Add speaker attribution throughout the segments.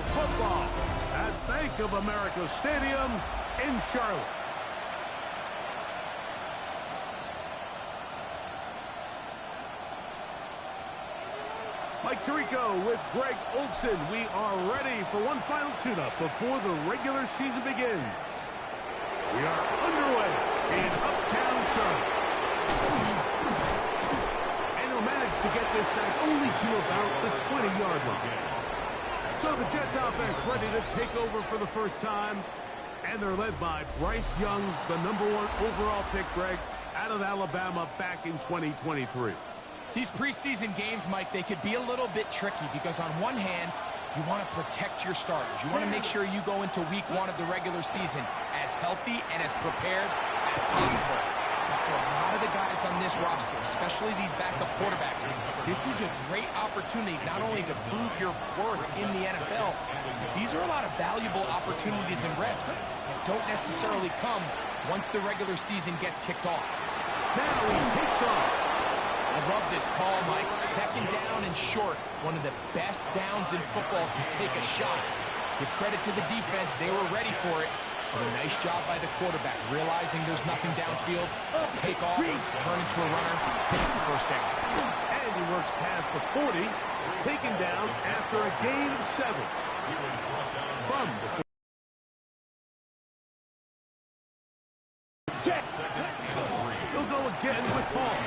Speaker 1: for football at Bank of America Stadium in Charlotte. Mike Tirico with Greg Olson. We are ready for one final tune-up before the regular season begins. We are underway in Uptown Charlotte. And they'll manage to get this back only to about the 20-yard line. So the Jets offense ready to take over for the first time. And they're led by Bryce Young, the #1 overall pick, Greg, out of Alabama back in 2023.
Speaker 2: These preseason games, Mike, they could be a little bit tricky because on one hand, you want to protect your starters. You want to make sure you go into week 1 of the regular season as healthy and as prepared as possible. But for a lot of the guys on this roster, especially these backup quarterbacks, this is a great opportunity not only to prove your worth in the NFL, but these are a lot of valuable opportunities and reps that don't necessarily come once the regular season gets kicked off.
Speaker 1: Now he takes off.
Speaker 2: I love this call, Mike. 2nd down and short. One of the best downs in football to take a shot. Give credit to the defense. They were ready for it. But a nice job by the quarterback, realizing there's nothing downfield. Take off, turn into a runner, pick up the first down.
Speaker 1: And he works past the 40, taken down after a gain of 7. From the 40. He'll go again with Paul.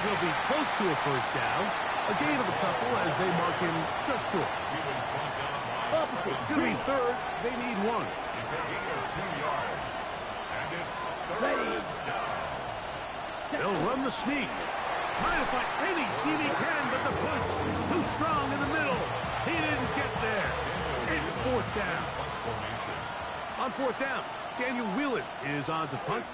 Speaker 1: He'll be close to a first down. A gain of a couple as they mark him just short. Going to be 3rd. They need 1.
Speaker 3: It's a gain of 2 yards. And it's 3rd down.
Speaker 1: They'll run the sneak. Trying to find any seam he can, but the push too strong in the middle. He didn't get there. It's 4th down. On 4th down, Daniel Whelan is on to punt.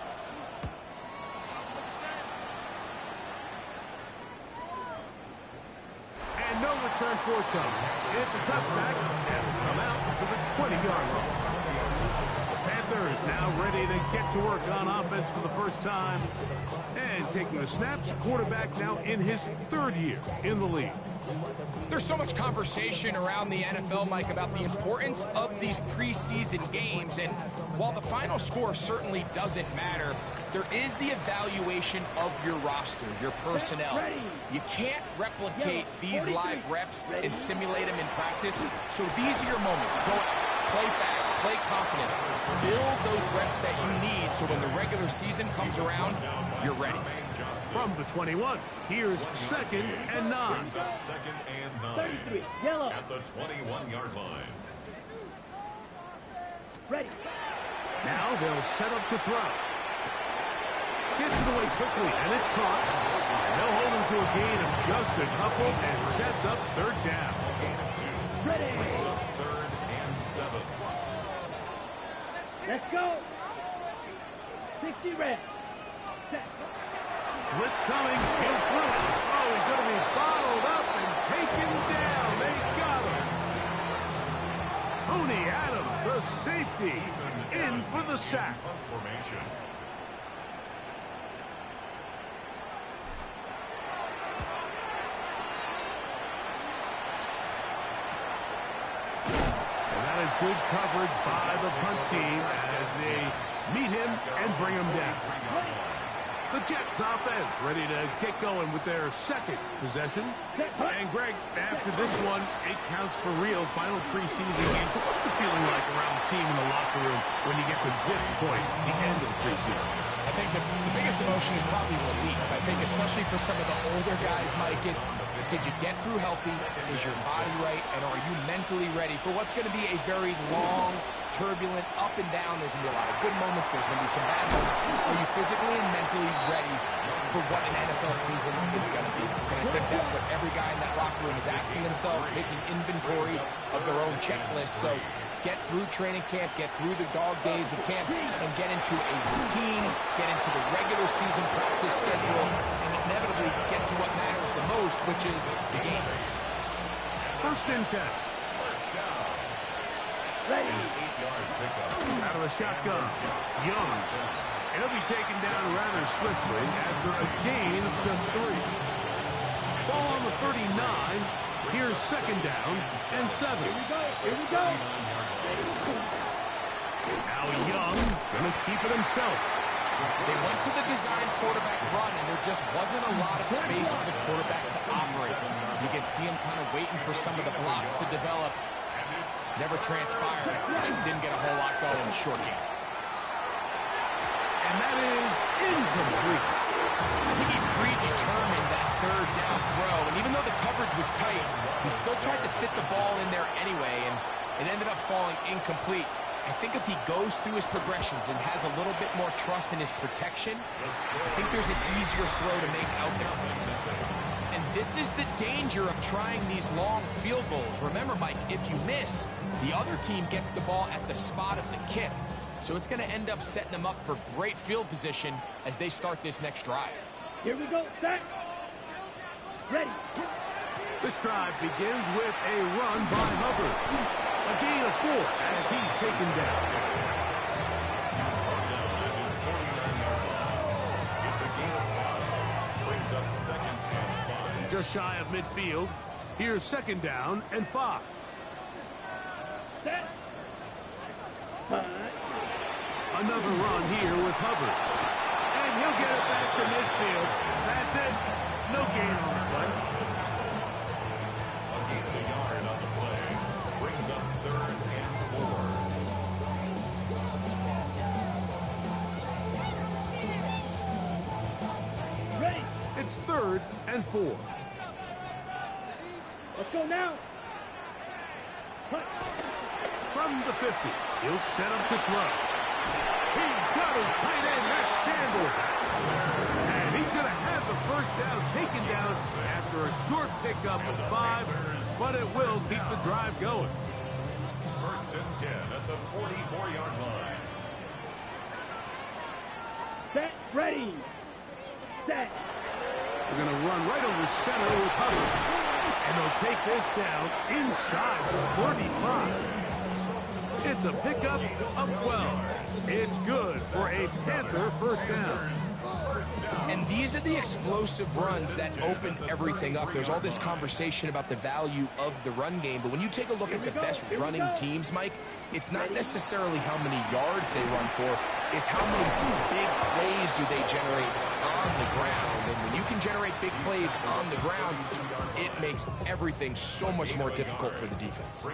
Speaker 1: No return forthcoming. It's a touchback, and it's come out to the 20-yard line. Panthers now ready to get to work on offense for the first time. And taking the snaps, quarterback now in his 3rd year in the league.
Speaker 2: There's so much conversation around the NFL, Mike, about the importance of these preseason games. And while the final score certainly doesn't matter, there is the evaluation of your roster, your personnel. You can't replicate these live reps and simulate them in practice. So these are your moments. Go out, play fast, play confident. Build those reps that you need so when the regular season comes around, you're ready.
Speaker 1: From the 21, here's 2nd and 9.
Speaker 3: 2nd and 9.
Speaker 4: Yellow.
Speaker 3: At the 21-yard line.
Speaker 4: Ready.
Speaker 1: Now they'll set up to throw. Gets it away quickly, and it's caught. And they'll hold him to a gain of just a couple and sets up 3rd down.
Speaker 4: Ready.
Speaker 3: 3rd and 7.
Speaker 4: Let's go. 60 red. Set.
Speaker 1: Blitz coming. He'll throw it. Oh, he's going to be bottled up and taken down. They got him. Tony Adams, the safety, in for the sack.
Speaker 3: Formation.
Speaker 1: And that is good coverage by the punt team as they meet him and bring him down. The Jets offense ready to get going with their 2nd possession. And Greg, after this one, it counts for real. Final preseason game. So what's the feeling like around the team in the locker room when you get to this point, the end of the preseason?
Speaker 2: I think the biggest emotion is probably relief. I think especially for some of the older guys, Mike, it's did you get through healthy? Is your body right? And are you mentally ready for what's going to be a very long, turbulent, up and down? There's going to be a lot of good moments. There's going to be some bad moments. Are you physically and mentally ready for what an NFL season is going to be? And I think that's what every guy in that locker room is asking themselves, taking inventory of their own checklist. So get through training camp, get through the dog days of camp, and get into a routine, get into the regular season practice schedule, and inevitably get to what matters the most, which is the games.
Speaker 1: 1st and 10.
Speaker 4: Ready.
Speaker 1: Out of the shotgun, Young. And he'll be taken down rather swiftly after a gain of just 3. Ball on the 39, Here's second down and 7.
Speaker 4: Here we go. Here we go.
Speaker 1: Now Young gonna keep it himself.
Speaker 2: They went to the design quarterback run, and there just wasn't a lot of space for the quarterback to operate. You can see him kind of waiting for some of the blocks to develop. Never transpired. Didn't get a whole lot going in the short game.
Speaker 1: And that is incomplete.
Speaker 2: I think he predetermined that third down throw, and even though the coverage was tight, he still tried to fit the ball in there anyway, and it ended up falling incomplete. I think if he goes through his progressions and has a little bit more trust in his protection, I think there's an easier throw to make out there. And this is the danger of trying these long field goals. Remember, Mike, if you miss, the other team gets the ball at the spot of the kick. So it's going to end up setting them up for great field position as they start this next drive.
Speaker 4: Here we go. Set. Ready.
Speaker 1: This drive begins with a run by Hubbard. A gain of 4 as he's taken down.
Speaker 3: It's a gain of 5. Brings up second and 5.
Speaker 1: Just shy of midfield. Here's second down and 5.
Speaker 4: Set. 5.
Speaker 1: Another run here with Hubbard. And he'll get it back to midfield. That's it. No gain on the play.
Speaker 3: A gain of a yard on the play. Brings up third and 4.
Speaker 4: Ready.
Speaker 1: It's third and 4.
Speaker 4: Let's go now. Punt.
Speaker 1: From the 50, he'll set up to throw. He's got his tight end, that's Sanders. And he's going to have the first down taken down after a short pickup of 5, but it will keep the drive going.
Speaker 3: First and 10 at the 44-yard line.
Speaker 4: Set. Ready. Set.
Speaker 1: They're going to run right over center with Hubbard. And they'll take this down inside the 35. It's a pickup of 12. It's good for a Panther first down.
Speaker 2: And these are the explosive runs that open everything up. There's all this conversation about the value of the run game, but when you take a look at the best running teams, Mike, it's not necessarily how many yards they run for, it's how many big plays do they generate on the ground. And when you can generate big plays on the ground, it makes everything so much more difficult for the defense.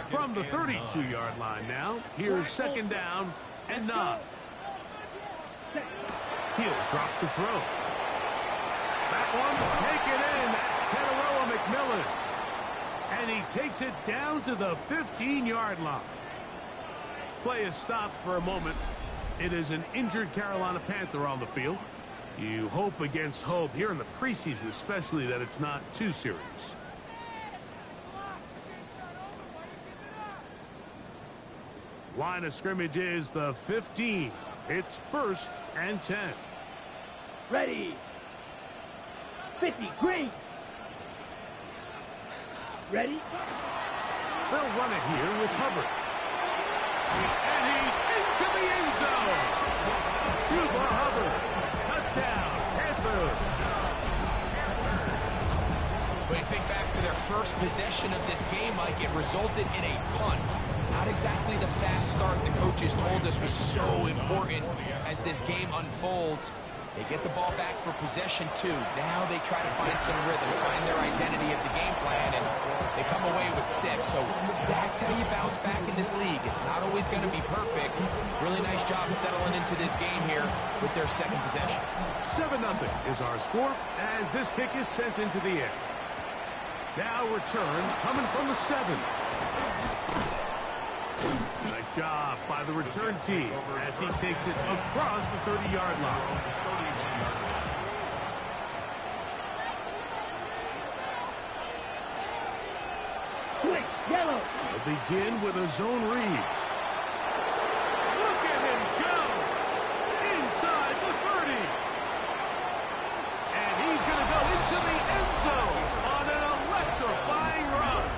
Speaker 1: From the 32-yard line now, here's second down and 9. He'll drop the throw. That one taken in. That's Teteroa McMillan. And he takes it down to the 15-yard line. Play is stopped for a moment. It is an injured Carolina Panther on the field. You hope against hope here in the preseason, especially, that it's not too serious. Line of scrimmage is the 15. It's first and 10.
Speaker 4: Ready. 50. Green. Ready.
Speaker 1: They'll run it here with Hubbard. And he's into the end zone. Juba Hubbard. Touchdown, Panthers.
Speaker 2: When you think back to their first possession of this game, Mike, it resulted in a punt. Not exactly the fast start the coaches told us was so important as this game unfolds. They get the ball back for possession 2. Now they try to find some rhythm, find their identity of the game plan, and they come away with 6. So that's how you bounce back in this league. It's not always going to be perfect. Really nice job settling into this game here with their second possession.
Speaker 1: 7-0 is our score as this kick is sent into the air. Now return coming from the 7. Nice job by the return team as he takes it across the 30-yard line.
Speaker 4: Quick. Yellow.
Speaker 1: They'll begin with a zone read. Look at him go! Inside the 30. And he's going to go into the end zone on an electrifying run.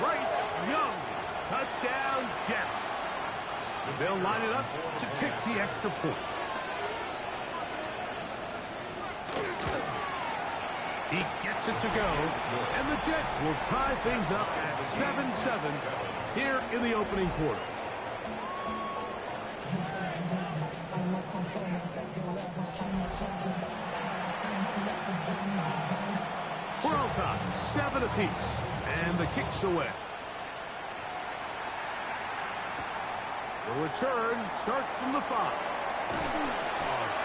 Speaker 1: Bryce Young. Touchdown, Jets. They'll line it up to kick the extra point. He gets it to go, and the Jets will tie things up at 7-7 here in the opening quarter. We're all tied, 7 apiece, and the kick's away. The return starts from the 5. A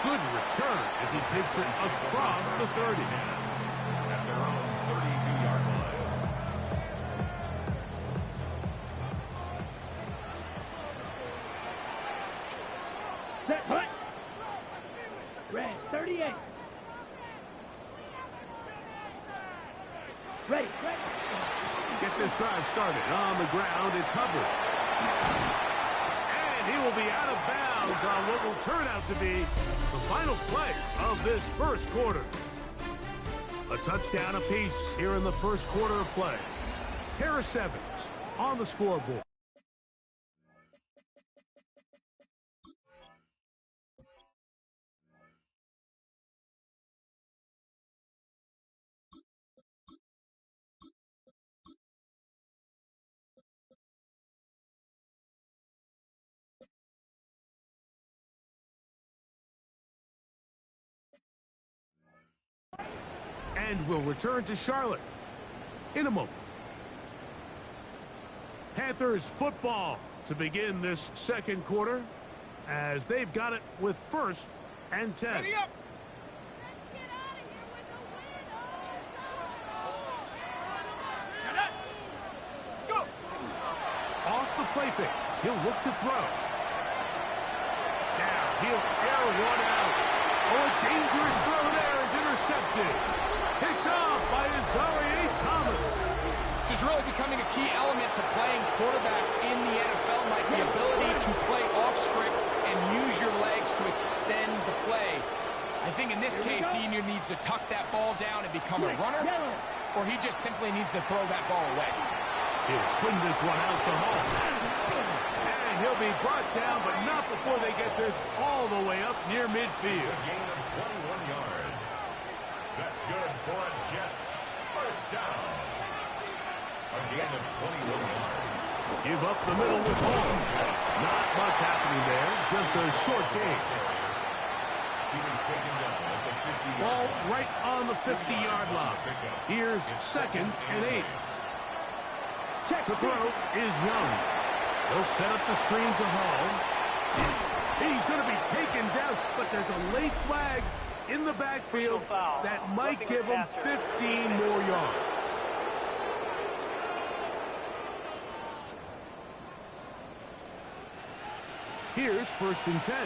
Speaker 1: good return as he takes it across the 30.
Speaker 3: At their own 32-yard line.
Speaker 4: Set, hut. Red, 38. Ready, ready.
Speaker 1: Get this drive started. On the ground, it's Hubbard. And he will be out of bounds on what will turn out to be the final play of this first quarter. A touchdown apiece here in the first quarter of play. Pair of 7s on the scoreboard. And we'll return to Charlotte in a moment. Panthers football to begin this second quarter as they've got it with 1st and 10.
Speaker 2: Ready up. Let's go.
Speaker 1: Off the play fake, he'll look to throw. Now he'll air one out. Oh, a dangerous throw there is intercepted. Picked off by Azareye'h Thomas.
Speaker 2: This is really becoming a key element to playing quarterback in the NFL, Mike. The ability to play off script and use your legs to extend the play. I think in this case, he either needs to tuck that ball down and become a runner, or he just simply needs to throw that ball away.
Speaker 1: He'll swing this one out to Hall. And he'll be brought down, but not before they get this all the way up near midfield.
Speaker 3: A gain of 21 yards. That's good for a Jets first down. A gain of 21 yards.
Speaker 1: Give up the middle with Hall. Not much happening there, just a short gain.
Speaker 3: He was taken down at the 50-yard
Speaker 1: Ball
Speaker 3: line.
Speaker 1: right on the 50-yard line. Here's 2nd and 8. To throw is Young. He'll set up the screen to Hall. He's going to be taken down, but there's a late flag in the backfield that might give him 15 more yards. Here's 1st and 10.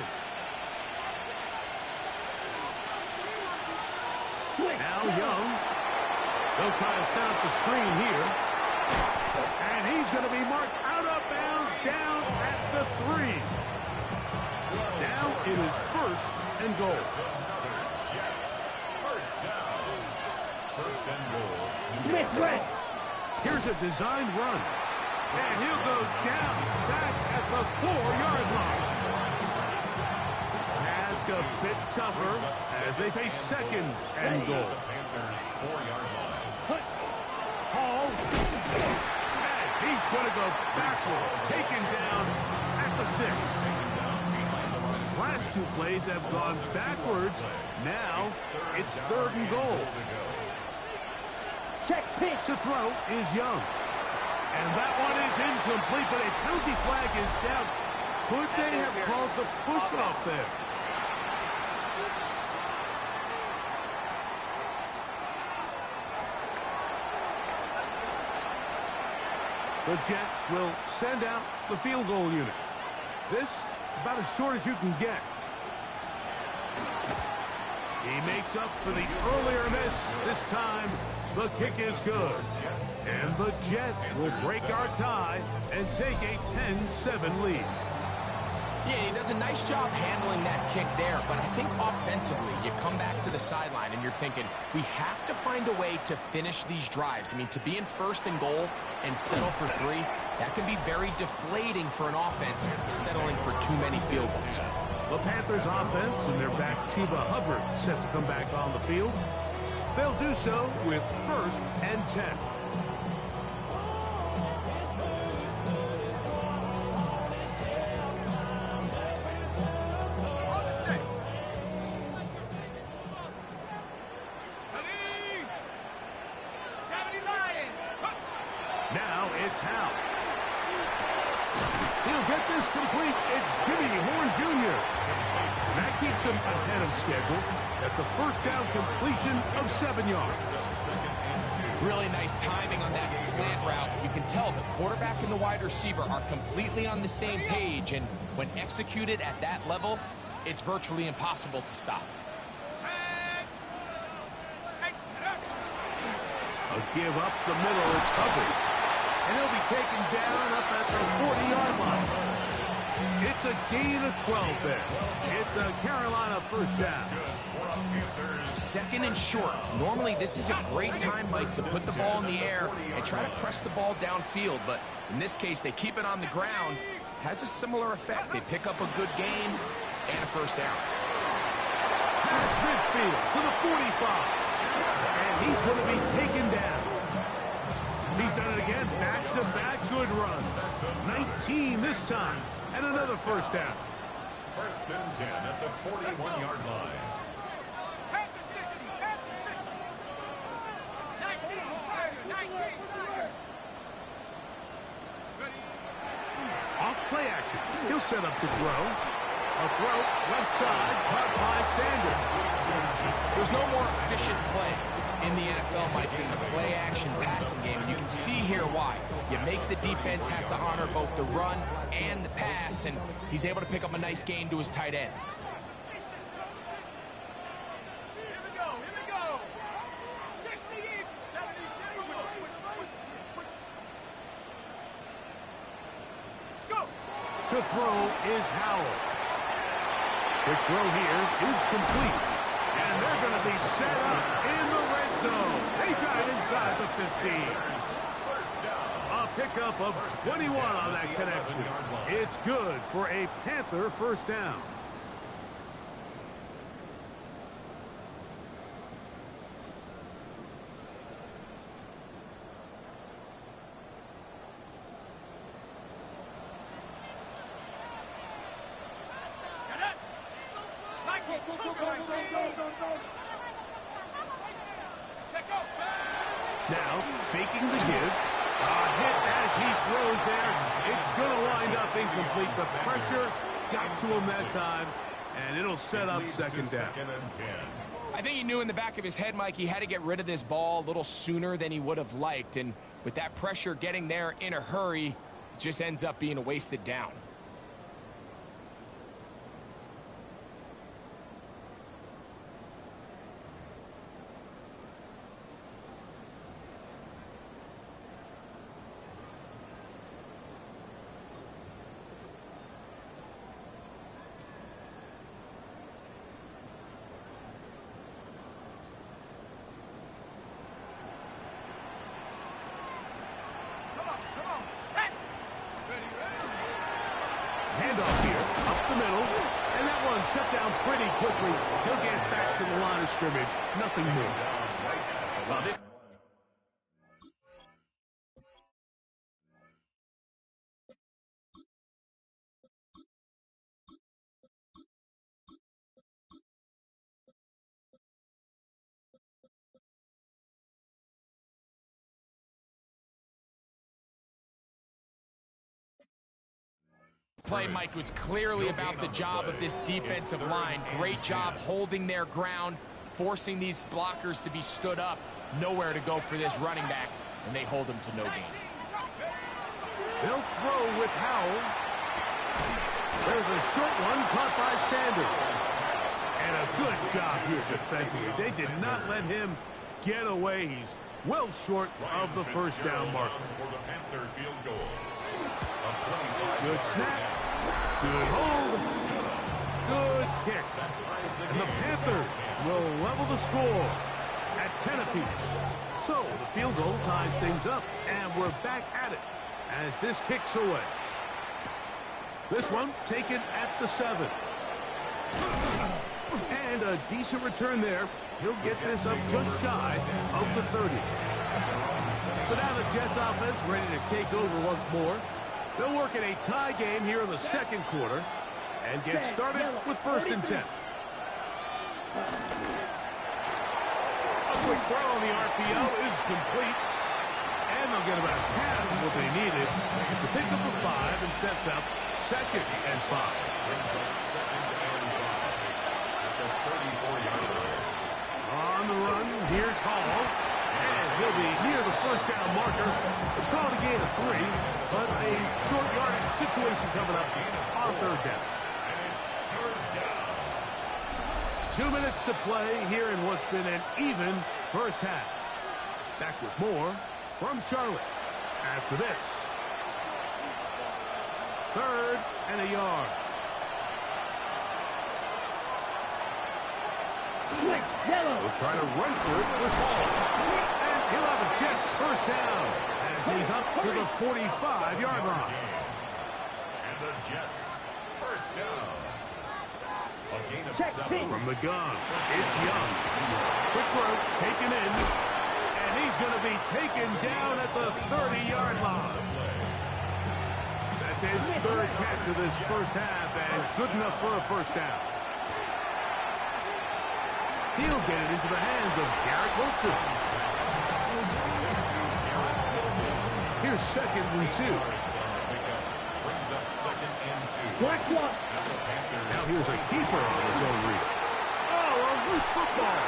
Speaker 1: Now Young. They'll try to set up the screen here. And he's going to be marked out of bounds down at the 3. Now it is 1st and goal.
Speaker 3: Another Jets first down. First and goal.
Speaker 4: Miss Red.
Speaker 1: Here's a designed run. And he'll go down back at the 4-yard line. Task a bit tougher as they face 2nd and goal.
Speaker 3: The Panthers 4-yard line.
Speaker 1: Hall. And he's going to go backward. Taken down at the 6. Last 2 plays have gone backwards. Now it's 3rd and goal.
Speaker 4: Check pitch.
Speaker 1: To throw is Young. And that one is incomplete, but a penalty flag is down. Could they have called the push-off there? The Jets will send out the field goal unit. This, about as short as you can get. He makes up for the earlier miss. This time, the kick is good. And the Jets will break our tie and take a 10-7 lead.
Speaker 2: Yeah, he does a nice job handling that kick there, but I think offensively, you come back to the sideline and you're thinking, we have to find a way to finish these drives. I mean, to be in 1st and goal and settle for 3, that can be very deflating for an offense settling for too many field goals.
Speaker 1: The Panthers offense and their back Chuba Hubbard set to come back on the field. They'll do so with 1st and 10. Now it's Hal. He'll get this complete. It's Jimmy Horn Jr. And that keeps him ahead of schedule. That's a 1st down completion of 7 yards.
Speaker 2: Really nice timing on that slant route. You can tell the quarterback and the wide receiver are completely on the same page, and when executed at that level, it's virtually impossible to stop.
Speaker 1: A give up the middle. It's covered. And he'll be taken down up at the 40-yard line. It's a gain of 12 there. It's a Carolina 1st down.
Speaker 2: 2nd and short. Normally, this is a great time, Mike, to put the ball in the air and try to press the ball downfield. But in this case, they keep it on the ground. Has a similar effect. They pick up a good gain and a 1st down.
Speaker 1: Past midfield to the 45. And he's going to be taken down. He's done it again. Back-to-back good runs. 19 this time. And another 1st down.
Speaker 3: 1st and 10 at the 41-yard line.
Speaker 1: Off play action. He'll set up to throw. A throw left side, caught by Sanders.
Speaker 2: There's no more efficient play in the NFL, Mike, than the play-action passing game. And you can see here why. You make the defense have to honor both the run and the pass, and he's able to pick up a nice gain to his tight end.
Speaker 1: To throw is Howell. The throw here is complete. And they're going to be set up in the red zone. They got it inside the 15. A pickup of 21 on that connection. It's good for a Panther 1st down. Now, faking the give. A hit as he throws there. It's going to wind up incomplete. The pressure got to him that time, and it'll set up 2nd down.
Speaker 2: I think he knew in the back of his head, Mike, he had to get rid of this ball a little sooner than he would have liked. And with that pressure getting there in a hurry, it just ends up being a wasted down.
Speaker 1: Handoff here, up the middle, and that one shut down pretty quickly. He'll get back to the line of scrimmage, nothing more. Well,
Speaker 2: Play, Mike, was clearly about the job of this defensive line. Great job holding their ground, forcing these blockers to be stood up. Nowhere to go for this running back, and they hold him to no gain.
Speaker 1: They'll throw with Howell. There's a short one caught by Sanders. And a good job here defensively. They did not let him get away. He's well short of the 1st down marker. Good snap. Good hold. Good kick. And the Panthers will level the score at 10 apiece. So the field goal ties things up, and we're back at it as this kicks away. This one taken at the 7. And a decent return there He'll get this up just shy of the 30. So now the Jets offense ready to take over once more. They'll work in a tie game here in the second quarter and get started with 1st and 10. A quick throw on the RPO is complete. And they'll get about half of what they needed to pick up a 5 and sets up 2nd and 5. On the run, here's Hall. And he'll be near the 1st down marker. It's called a gain of 3, but a short yardage situation coming up on 3rd down. 2 minutes to play here in what's been an even first half. Back with more from Charlotte after this. 3rd and a yard. We'll try to run for it with Hall. And he'll have a Jets 1st down as he's up to the 45-yard line.
Speaker 3: And the Jets 1st down. A gain of 7.
Speaker 1: From the gun, it's Young. Quick throw, taken in. And he's going to be taken down at the 30-yard line. That's his 3rd catch of this first half, and good enough for a 1st down. He'll get it into the hands of Garrett Wilson. Here's 2nd and 2.
Speaker 3: Brings up 2nd and 2.
Speaker 4: Watch one.
Speaker 1: Now here's a keeper on his own read. Oh, a loose football.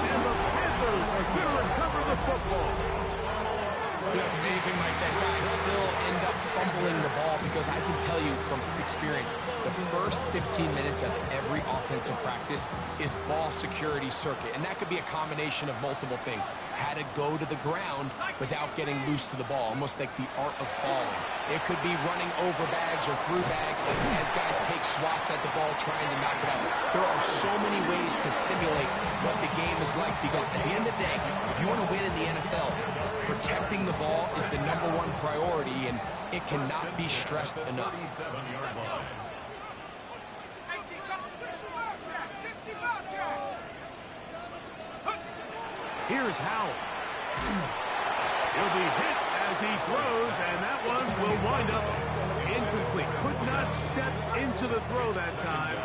Speaker 1: And the Panthers are going to recover the football.
Speaker 2: It's amazing, Mike, that guys still end up fumbling the ball because I can tell you from experience, the first 15 minutes of every offensive practice is ball security circuit. And that could be a combination of multiple things. How to go to the ground without getting loose to the ball, almost like the art of falling. It could be running over bags or through bags as guys take swats at the ball trying to knock it out. There are so many ways to simulate what the game is like because at the end of the day, if you want to win in the NFL, protecting the ball is the #1 priority, and it cannot be stressed enough.
Speaker 1: Here's Howell. He'll be hit as he throws, and that one will wind up incomplete. Could not step into the throw that time.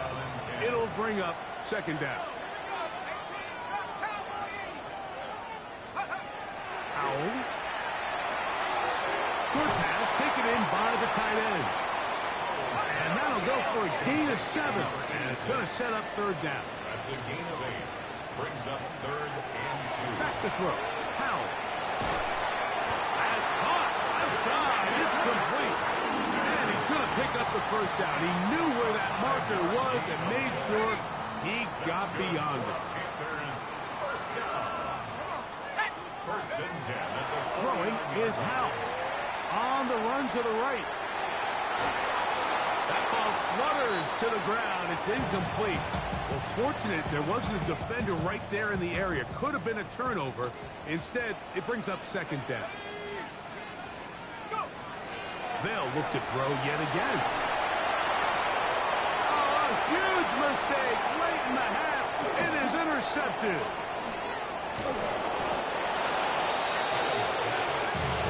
Speaker 1: It'll bring up 2nd down. Howell. Short pass taken in by the tight end. And that'll go for a gain of 7. And it's going to set up 3rd down.
Speaker 3: That's a gain of 8. Brings up 3rd and 2.
Speaker 1: Back to throw. Howell. That's caught. Outside. It's complete. And he's going to pick up the 1st down. He knew where that marker was and made sure he got beyond it.
Speaker 3: Panthers 1st down. 1st and 10 at the
Speaker 1: Throwing is Howell. On the run to the right. That ball flutters to the ground. It's incomplete. Well, fortunate there wasn't a defender right there in the area. Could have been a turnover. Instead, it brings up 2nd down. They'll look to throw yet again. Oh, a huge mistake late in the half. It is intercepted.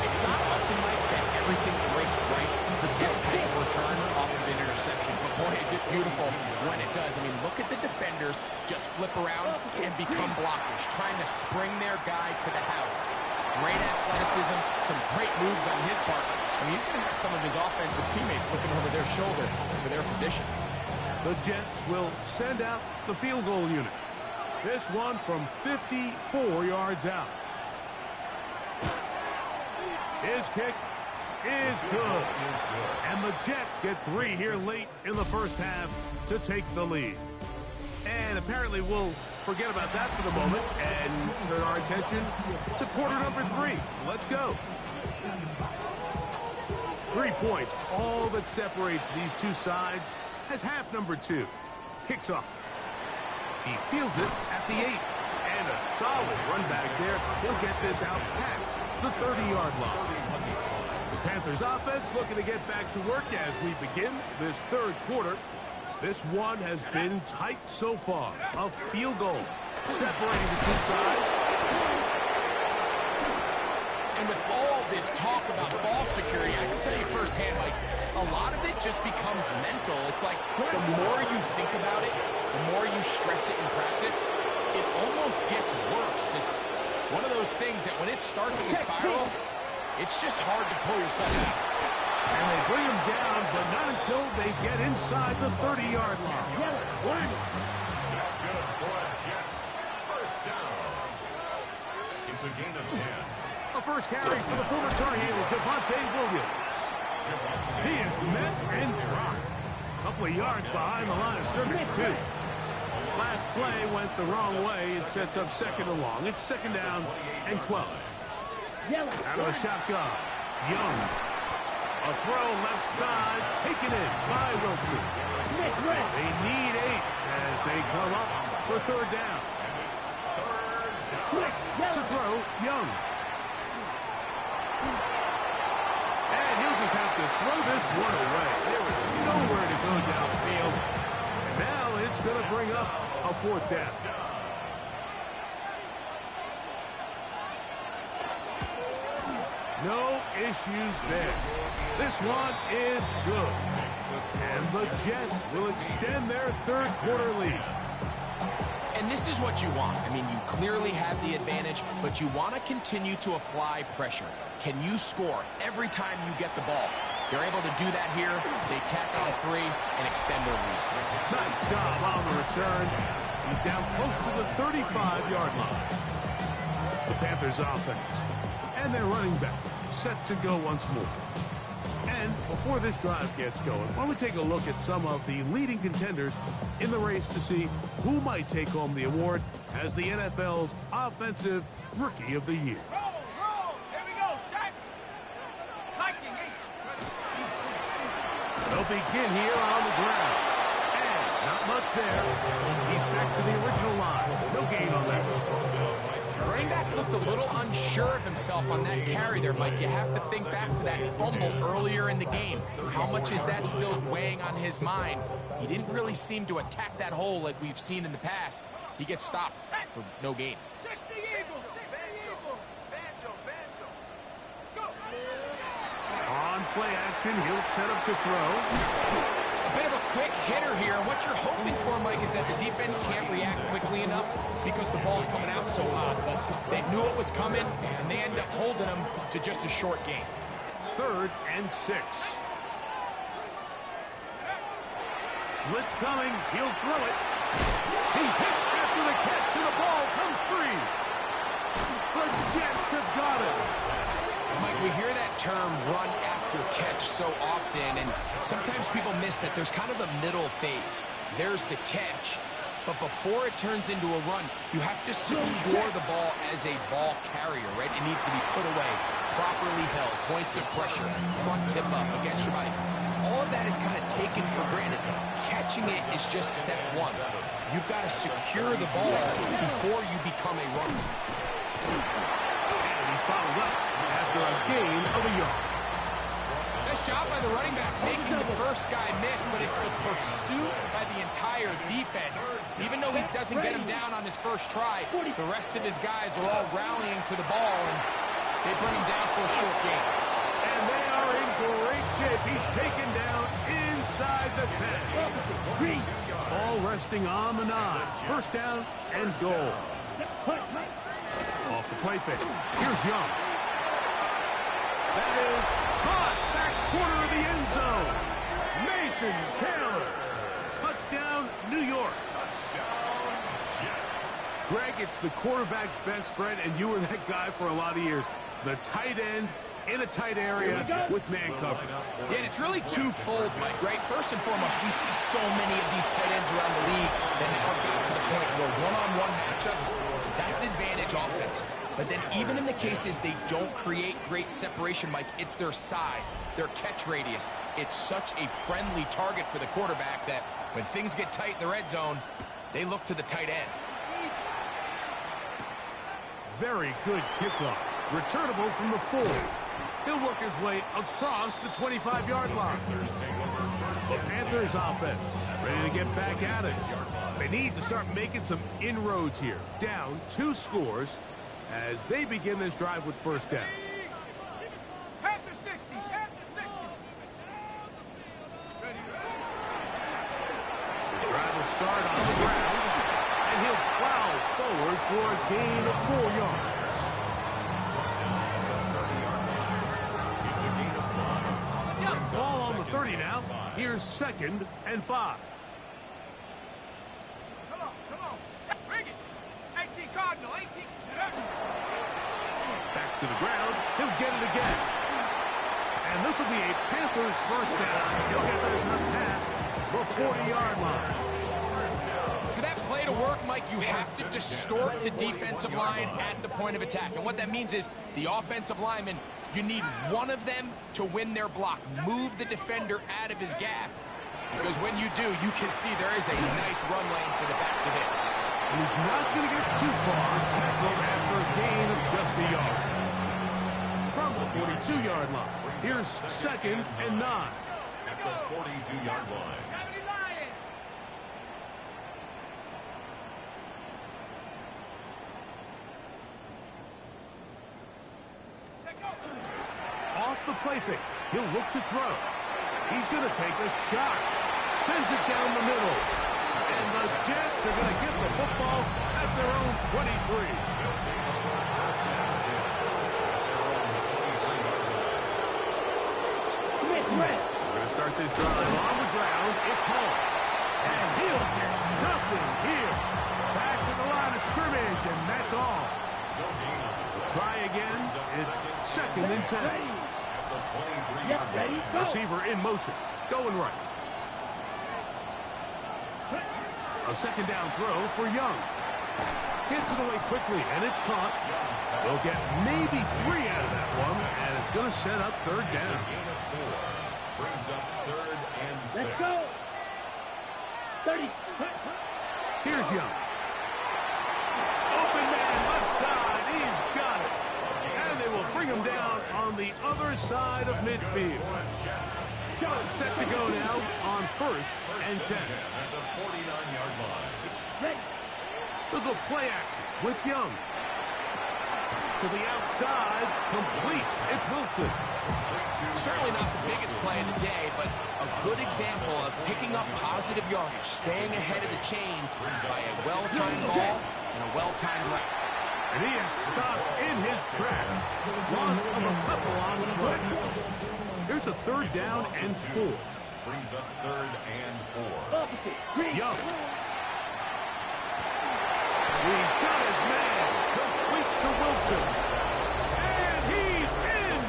Speaker 2: It's not often, Mike, that everything breaks right for this type of return off of an interception. But boy, is it beautiful when it does. I mean, look at the defenders just flip around and become blockers, trying to spring their guy to the house. Great athleticism, some great moves on his part. I mean, he's going to have some of his offensive teammates looking over their shoulder for their position.
Speaker 1: The Jets will send out the field goal unit. This one from 54 yards out. His kick is good. And the Jets get 3 here late in the first half to take the lead. And apparently we'll forget about that for the moment and turn our attention to quarter number 3. Let's go. 3 points, all that separates these two sides, as half number 2 kicks off. He fields it at the 8. And a solid run back there. He'll get this out past the 30-yard line. The Panthers offense looking to get back to work as we begin this third quarter. This one has been tight so far. A field goal separating the two sides.
Speaker 2: And with all this talk about ball security, I can tell you firsthand, like, a lot of it just becomes mental. It's like the more you think about it, the more you stress it in practice, it almost gets worse. It's one of those things that when it starts to spiral, it's just hard to pull yourself out.
Speaker 1: And they bring him down, but not until they get inside the 30-yard line.
Speaker 3: That's good for the Jets. First down. It's a gain of 10.
Speaker 1: A first carry for the former Tar Heel, Javonte Williams. He is met and dropped. A couple of yards behind the line of scrimmage, too. Last play went the wrong way. It sets up second and long. It's second down and 12. Out of the shotgun. Young. A throw left side, taken in by Wilson. They need 8 as they come up for third down. To throw, Young. And he'll just have to throw this one away. There is nowhere to go downfield. And now it's going to bring up a fourth down. No issues there. This one is good. And the Jets will extend their third quarter lead.
Speaker 2: And this is what you want. I mean, you clearly have the advantage, but you want to continue to apply pressure. Can you score every time you get the ball? They're able to do that here. They tack on 3 and extend their lead.
Speaker 1: Nice job on the return. He's down close to the 35-yard line. The Panthers offense. And their running back set to go once more. And before this drive gets going, why don't we take a look at some of the leading contenders in the race to see who might take home the award as the NFL's Offensive Rookie of the Year.
Speaker 4: Roll. Here we go. Set. Hiking.
Speaker 1: They'll begin here on the ground. And not much there. He's back to the original line. No gain on that.
Speaker 2: The running back looked a little unsure of himself on that carry there, Mike. You have to think back to that fumble earlier in the game. How much is that still weighing on his mind? He didn't really seem to attack that hole like we've seen in the past. He gets stopped for no gain.
Speaker 4: 60 Eagles. 60 Eagles. Banjo. Go.
Speaker 1: On play action, he'll set up to throw.
Speaker 2: A bit of a quick hitter here, and what you're hoping for, Mike, is that the defense can't react quickly enough because the ball's coming out so hot. But they knew it was coming, and they end up holding them to just a short gain.
Speaker 1: 3rd and 6. Blitz coming. He'll throw it. He's hit after the catch, and the ball comes free. The Jets have got it.
Speaker 2: Mike, we hear that term run after catch so often, and sometimes people miss that there's kind of a middle phase. There's the catch, but before it turns into a run, you have to secure the ball as a ball carrier, right? It needs to be put away, properly held, points of pressure, front tip up against your body. All of that is kind of taken for granted. Catching it is just step 1. You've got to secure the ball before you become a runner.
Speaker 1: And he's followed up after a gain of a yard.
Speaker 2: Nice job by the running back making the first guy miss, but it's the pursuit by the entire defense. Even though he doesn't get him down on his first try, the rest of his guys are all rallying to the ball, and they bring him down for a short gain.
Speaker 1: And they are in great shape. He's taken down inside the 10. Ball resting on the 9. First down and goal. Off the play fake. Here's Young. That is caught back corner of the end zone. Mason Taylor. Touchdown, New York.
Speaker 3: Touchdown, Jets.
Speaker 1: Greg, it's the quarterback's best friend, and you were that guy for a lot of years. The tight end in a tight area with man coverage.
Speaker 2: Yeah, and it's really twofold, Mike, right? First and foremost, we see so many of these tight ends around the league that now get to the point where one-on-one matchups, that's advantage offense. But then even in the cases they don't create great separation, Mike, it's their size, their catch radius. It's such a friendly target for the quarterback that when things get tight in the red zone, they look to the tight end.
Speaker 1: Very good kickoff. Returnable from the 4. He'll work his way across the 25-yard line.
Speaker 3: Panthers take over
Speaker 1: The Panthers offense ready to get back at it. They need to start making some inroads here. Down 2 scores as they begin this drive with first down.
Speaker 2: Panther 60, Panther 60.
Speaker 1: The drive will start on the ground, and he'll plow forward for a gain of 4 yards. Ball on the 30 now. Here's 2nd and 5.
Speaker 2: Come on. Bring it. 18 Cardinal, 18.
Speaker 1: Back to the ground. He'll get it again. And this will be a Panthers first down. He'll get this in a pass for 40-yard line.
Speaker 2: For that play to work, Mike, you have to distort the defensive line at the point of attack. And what that means is the offensive lineman, you need one of them to win their block. Move the defender out of his gap. Because when you do, you can see there is a nice run lane for the back to hit.
Speaker 1: And he's not going to get too far. Tackled after a gain of just a yard. From the 42-yard line, here's 2nd and 9.
Speaker 3: At the 42-yard line.
Speaker 1: Off the play fake. He'll look to throw. He's going to take a shot. Sends it down the middle. And the Jets are going to get the football at their own 23. We're going to start this drive on the ground. It's Hall. And he'll get nothing here. Back to the line of scrimmage, and that's all. Try again. It's 2nd and 10. Receiver in motion. Going right. A 2nd down throw for Young. Gets it away quickly, and it's caught. They'll get maybe 3 out of that one, and it's going to set up 3rd down.
Speaker 3: Brings up 3rd and 6.
Speaker 4: Let's go. 30.
Speaker 1: Here's Young. Open man, left side. He's got it. And they will bring him down on the other side of midfield. Set to go now on 1st and 10.
Speaker 3: At the 49-yard line.
Speaker 4: Ready.
Speaker 1: Look at play action with Young. To the outside, complete. It's Wilson.
Speaker 2: Certainly not the biggest play of the day, but a good example of picking up positive yardage, staying ahead of the chains by a well-timed ball and a well-timed route.
Speaker 1: And he is stopped in his tracks. Loss of a couple on the play. Here's a 3rd down and 4.
Speaker 3: Brings up 3rd and 4.
Speaker 4: Opposite. Green.
Speaker 1: Young. He's got his man. Complete to Wilson. And he's in.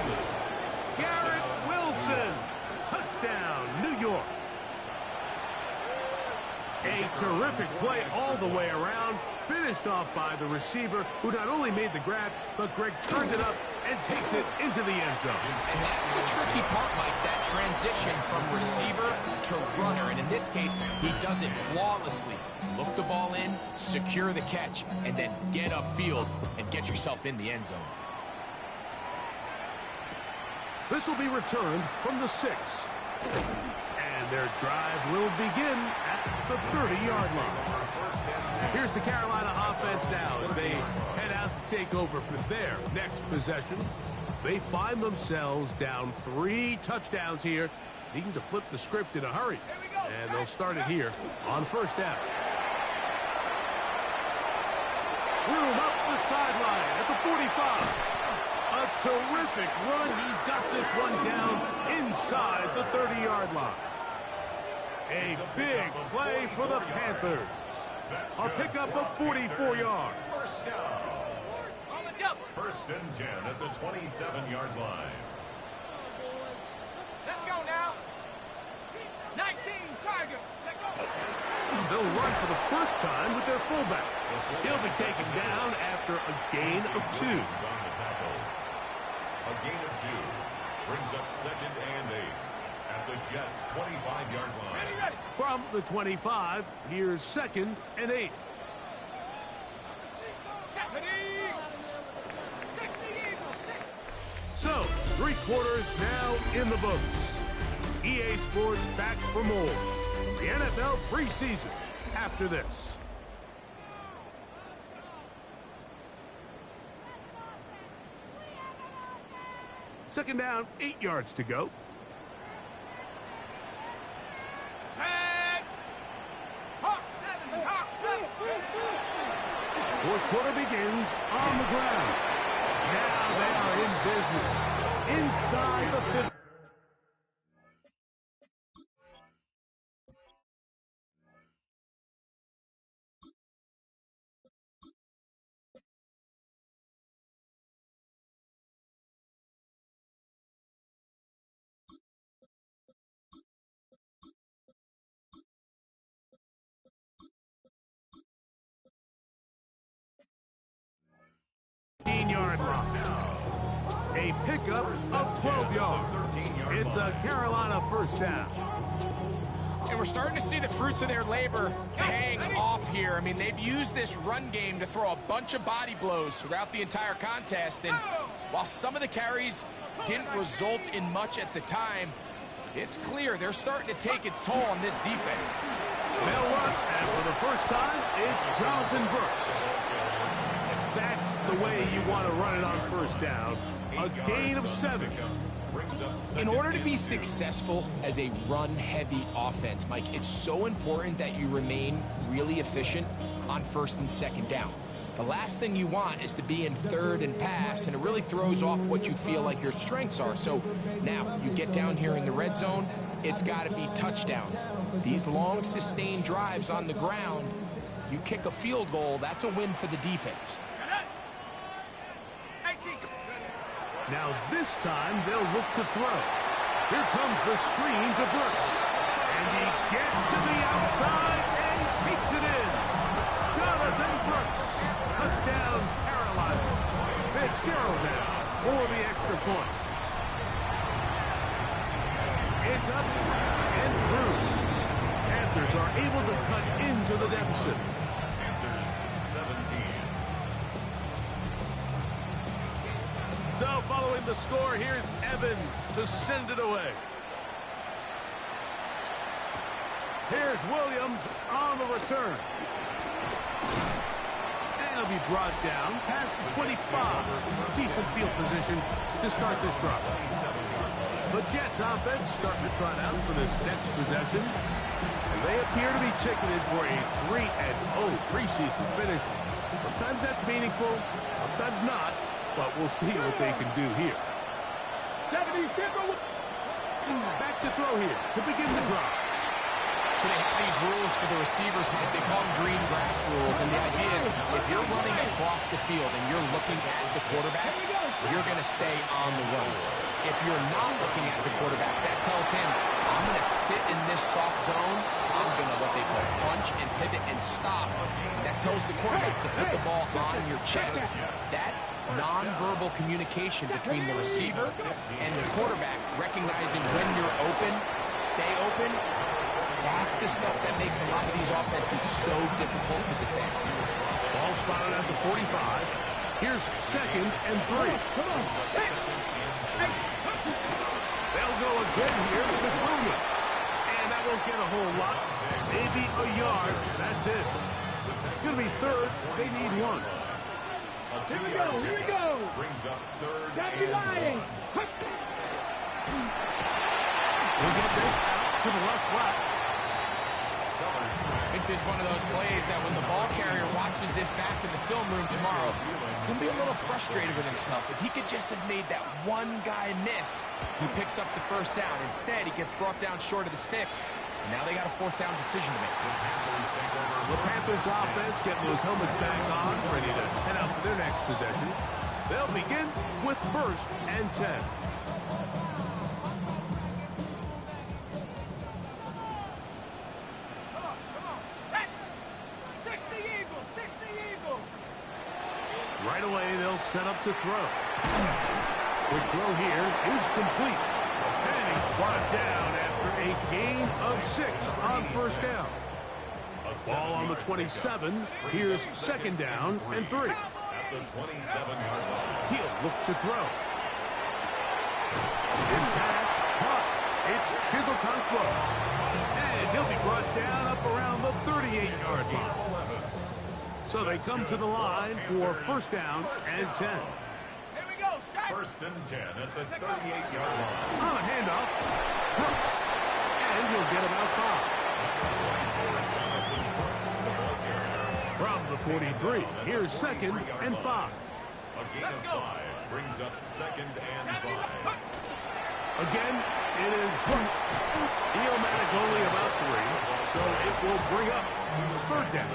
Speaker 1: Garrett Wilson. Touchdown, New York. A terrific play all the way around. Finished off by the receiver, who not only made the grab, but Greg turned it up and takes it into the end zone.
Speaker 2: And that's the tricky part, Mike, that transition from receiver to runner. And in this case, he does it flawlessly. Look the ball in, secure the catch, and then get upfield and get yourself in the end zone.
Speaker 1: This will be returned from the 6. And their drive will begin at the 30-yard line. Here's the Carolina offense now as they head out to take over for their next possession. They find themselves down 3 touchdowns here, needing to flip the script in a hurry. And they'll start it here on 1st down. Room up the sideline at the 45. A terrific run. He's got this one down inside the 30-yard line. A big play for the Panthers. A pickup of 44 yards.
Speaker 3: First and 10 at the 27-yard line.
Speaker 2: Let's go now. 19, Tiger.
Speaker 1: They'll run for the first time with their fullback. He'll be taken down after a gain of 2.
Speaker 3: On the tackle. A gain of 2 brings up 2nd and 8 at the Jets' 25-yard line.
Speaker 2: Ready.
Speaker 1: From the 25, here's 2nd and 8. So, 3 quarters now in the books. EA Sports back for more. The NFL preseason after this. Second down, 8 yards to go.
Speaker 2: Set. Hawk 7, Hawk 7.
Speaker 1: Fourth quarter begins on the ground. Now they are in business. Inside the 50. Yard line. A pickup of 12 yards. It's a Carolina first down.
Speaker 2: And we're starting to see the fruits of their labor paying off here. I mean, they've used this run game to throw a bunch of body blows throughout the entire contest. And while some of the carries didn't result in much at the time, it's clear they're starting to take its toll on this defense.
Speaker 1: They'll run, and for the first time, it's Jonathan Brooks. That's the way you want to run it on first down. A gain of 7.
Speaker 2: In order to be successful as a run-heavy offense, Mike, it's so important that you remain really efficient on first and second down. The last thing you want is to be in third and pass, and it really throws off what you feel like your strengths are. So now you get down here in the red zone, it's got to be touchdowns. These long, sustained drives on the ground, you kick a field goal, that's a win for the defense.
Speaker 1: Now this time they'll look to throw. Here comes the screen to Brooks. And he gets to the outside and takes it in. Jonathan Brooks. Touchdown Carolina. Fitzgerald now for the extra point. It's up and through. Panthers are able to cut into the deficit.
Speaker 3: Panthers 17.
Speaker 1: So following the score, here's Evans to send it away. Here's Williams on the return. And he'll be brought down past the 25. Decent field position to start this drive. The Jets offense starting to trot out for this next possession. And they appear to be ticketed for a 3-0 preseason finish. Sometimes that's meaningful, sometimes not. But we'll see what they can do here. Back to throw here to begin the drive.
Speaker 2: So they have these rules for the receivers, Mike. They call them green grass rules. And the idea is if you're running across the field and you're looking at the quarterback, you're going to stay on the run. If you're not looking at the quarterback, that tells him, I'm going to sit in this soft zone. I'm going to what they call punch and pivot and stop. That tells the quarterback to put the ball on your chest. That non-verbal communication between the receiver and the quarterback, recognizing when you're open, stay open, that's the stuff that makes a lot of these offenses so difficult to defend.
Speaker 1: Ball spotted at the 45. Here's second and 3.
Speaker 4: Come on.
Speaker 1: They'll go again here with Williams. And that won't get a whole lot. Maybe a yard. That's it. It's going to be third. They need 1.
Speaker 4: Here we go. Here we go.
Speaker 3: Brings up third
Speaker 4: Got you lying.
Speaker 1: We'll get this out to the left flat.
Speaker 2: I think this is one of those plays that when the ball carrier watches this back in the film room tomorrow, he's going to be a little frustrated with himself. If he could just have made that one guy miss, he picks up the first down. Instead, he gets brought down short of the sticks. And now they got a fourth down decision to make.
Speaker 1: The Panthers offense getting those helmets back on, ready to head out for their next possession. They'll begin with first and 10. Right away, they'll set up to throw. The throw here is complete. And he's brought down after a gain of 6 on first down. Ball on the 27. Here's second down and 3.
Speaker 3: at the 27-yard line.
Speaker 1: He'll look to throw. His pass caught. It's Chigokankwa. And he'll be brought down up around the 38-yard line. So they come to the line for first down and 10.
Speaker 4: Here we go, set.
Speaker 3: First and 10 at the 38-yard line.
Speaker 1: On a handoff, Brooks. And he'll get about 5. From the 43, here's second and 5.
Speaker 3: A gain of 5 brings up second and 5.
Speaker 1: Again, it is Brooks. Eomatic only about 3, so it will bring up third down.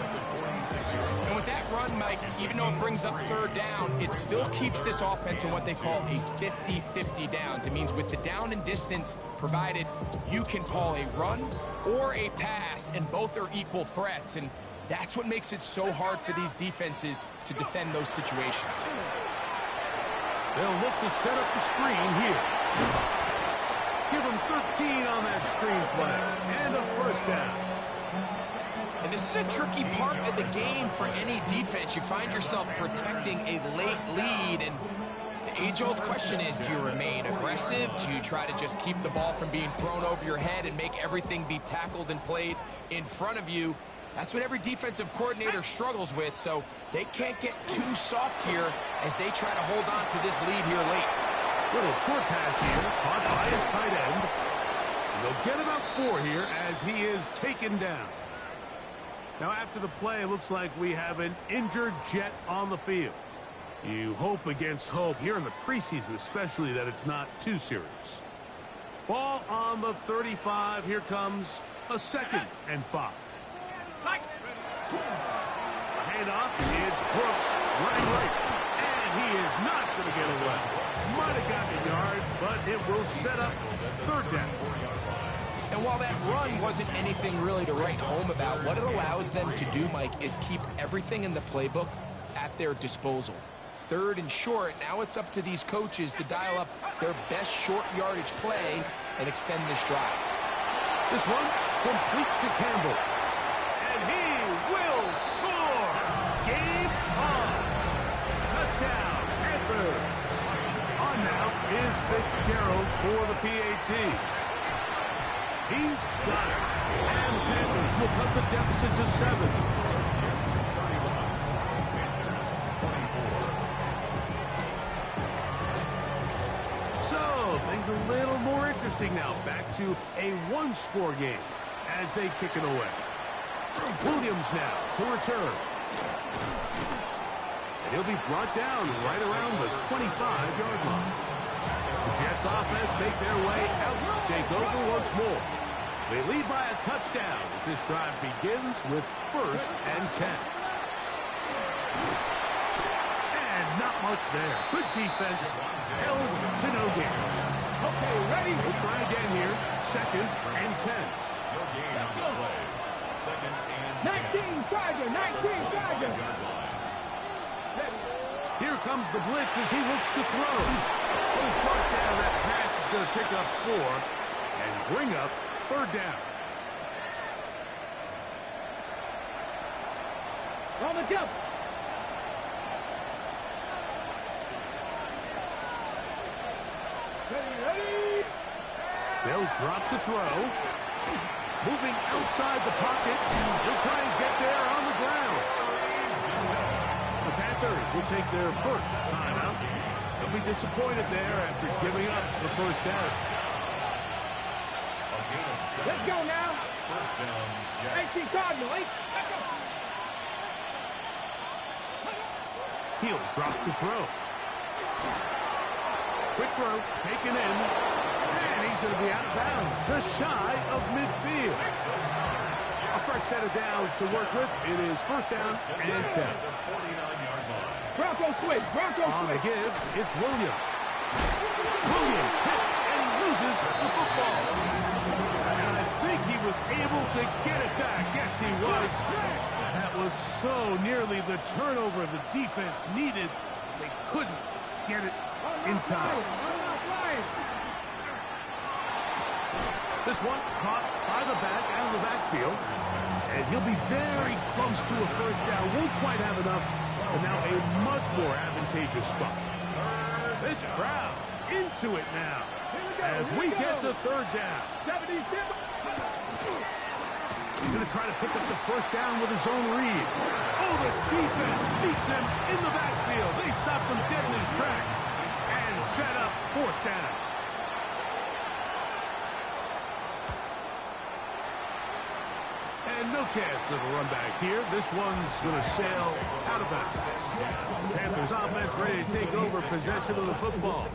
Speaker 2: And with that run, Mike, even though it brings up third down, it still keeps this offense in what they call a 50-50 downs. It means with the down and distance provided, you can call a run or a pass, and both are equal threats. And that's what makes it so hard for these defenses to defend those situations.
Speaker 1: They'll look to set up the screen here. Give them 13 on that screen play. And a first down.
Speaker 2: And this is a tricky part of the game for any defense. You find yourself protecting a late lead, and the age-old question is, do you remain aggressive? Do you try to just keep the ball from being thrown over your head and make everything be tackled and played in front of you? That's what every defensive coordinator struggles with, so they can't get too soft here as they try to hold on to this lead here late.
Speaker 1: Little short pass here, caught by his tight end. And they'll get about 4 here as he is taken down. Now after the play, it looks like we have an injured Jet on the field. You hope against hope here in the preseason, especially, that it's not too serious. Ball on the 35. Here comes a second and 5. Handoff, it's Brooks running right, and he is not going to get away. Might have gotten a yard, but it will set up third down.
Speaker 2: And while that run wasn't anything really to write home about, what it allows them to do, Mike, is keep everything in the playbook at their disposal. Third and short, now it's up to these coaches to dial up their best short yardage play and extend this drive.
Speaker 1: This one complete to Campbell. And he will score! Game on! Touchdown, Panthers! On now is Fitzgerald for the PAT. He's got it. And the Panthers will cut the deficit to 7. So, things a little more interesting now. Back to a one-score game as they kick it away. Williams now to return. And he'll be brought down right around the 25-yard line. The Jets offense make their way out to take over once more. They lead by a touchdown as this drive begins with first and 10. And not much there. Good defense. Held to no gain.
Speaker 4: Okay, ready?
Speaker 1: We'll try again here. Second and 10.
Speaker 3: No gain on the play. Second and 10.
Speaker 4: 19 Charger, 19 Charger.
Speaker 1: Here comes the blitz as he looks to throw. He's brought down. That pass is going to pick up 4 and bring up third down.
Speaker 4: On the jump. Ready.
Speaker 1: They'll drop to throw. Moving outside the pocket. They'll try and get there on the ground. The Panthers will take their first timeout. They'll be disappointed there after giving up the first down.
Speaker 4: Let's go now.
Speaker 3: First down, Jets.
Speaker 4: 18 Cardinal, 8. Let's go.
Speaker 1: He'll drop to throw. Quick throw, taken in. And he's going to be out of bounds, just shy of midfield. A fresh set of downs to work with. It is first down and 10.
Speaker 4: Bronco switch, Bronco
Speaker 1: On the
Speaker 4: switch.
Speaker 1: give, it's Williams. Williams hit and loses the football. And I think he was able to get it back. Yes, he was. That was so nearly the turnover the defense needed. They couldn't get it in time. This one caught by the back out of the backfield. And he'll be very close to a first down. Won't quite have enough. And now a much more advantageous spot. This crowd into it now. as we get to third down.
Speaker 4: 72.
Speaker 1: He's going to try to pick up the first down with his own read. Oh, the defense beats him in the backfield. They stopped him dead in his tracks and set up fourth down. And no chance of a run back here. This one's going to sail out of bounds. Panthers offense ready to take over possession of the football.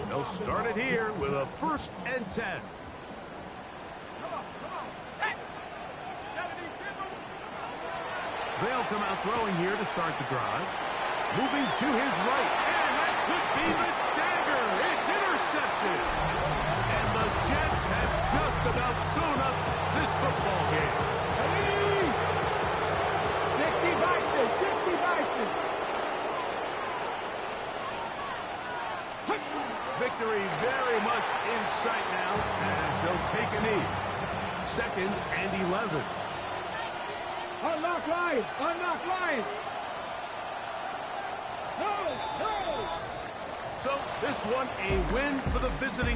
Speaker 1: They'll start it here with a 1st and 10. They'll come out throwing here to start the drive. Moving to his right. And that could be the dagger. It's intercepted. And the Jets have just about sewn up this football game.
Speaker 4: 60
Speaker 1: Victory very much in sight now as they'll take a knee. 2nd and 11.
Speaker 4: Unlock line! Unlock line! No! No!
Speaker 1: So this one a win for the visiting